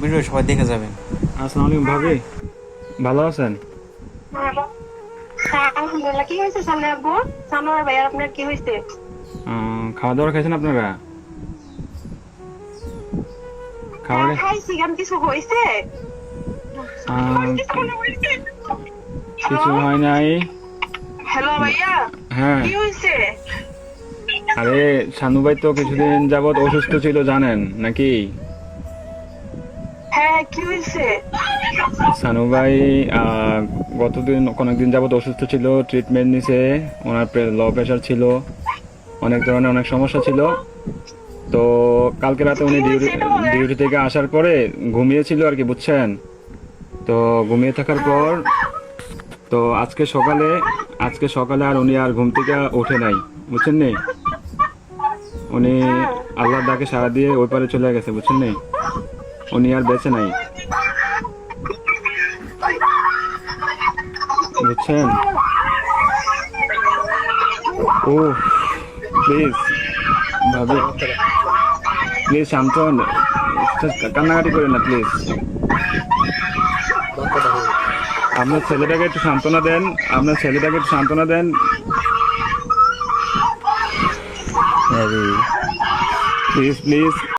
Video সবাই দেখে যাবেন। আসসালামু আলাইকুম ভাবি, ভালো আছেন? হ্যাঁ, আলহামদুলিল্লাহ। কি হয়েছে সামনে আব্বু? সানোয়ার ভাই, আপনার কি হয়েছে? খাওয়া দাওয়া খাইছেন আপনারা? হ্যাঁ, খাবারে খাইছি। কেন কিছু হয়েছে? কিছু হয় নাই। হ্যালো ভাইয়া, হ্যাঁ, কি হয়েছে? আরে শানু ভাই তো কিছুদিন যাবত অসুস্থ ছিল জানেন নাকি? হ্যাঁ, কি হয়েছে? শানু ভাই কয়েকদিন যাবত অসুস্থ ছিল, ট্রিটমেন্ট নিছে। ওনার লো প্রেশার ছিল, অনেক ধরনের অনেক সমস্যা ছিল। তো কালকে রাতে কি উনি হয়েছে এটা বলেন? ডিউটি থেকে আসার পরে ঘুমিয়েছিল আর কি, বুঝছেন? তো ঘুমিয়ে থাকার পর তো আজকে সকালে আর উনি আর ঘুম থেকে ওঠে নাই, বুঝছেন নি? উনি হ্যাঁ। আল্লাহর ডাকে সাড়া দিয়ে ওই পারে চলে গেছে, বুঝছেন নি? উনি আর বেঁচে নাই, বুঝছেন? ও প্লিজ ভাবি, প্লিজ শান্ত হন, কান্নাকাটি করেন না প্লিজ। আপনার ছেলেটাকে একটু সান্ত্বনা দেন, আপনার ছেলেটাকে একটু সান্ত্বনা দেন প্লিজ প্লিজ।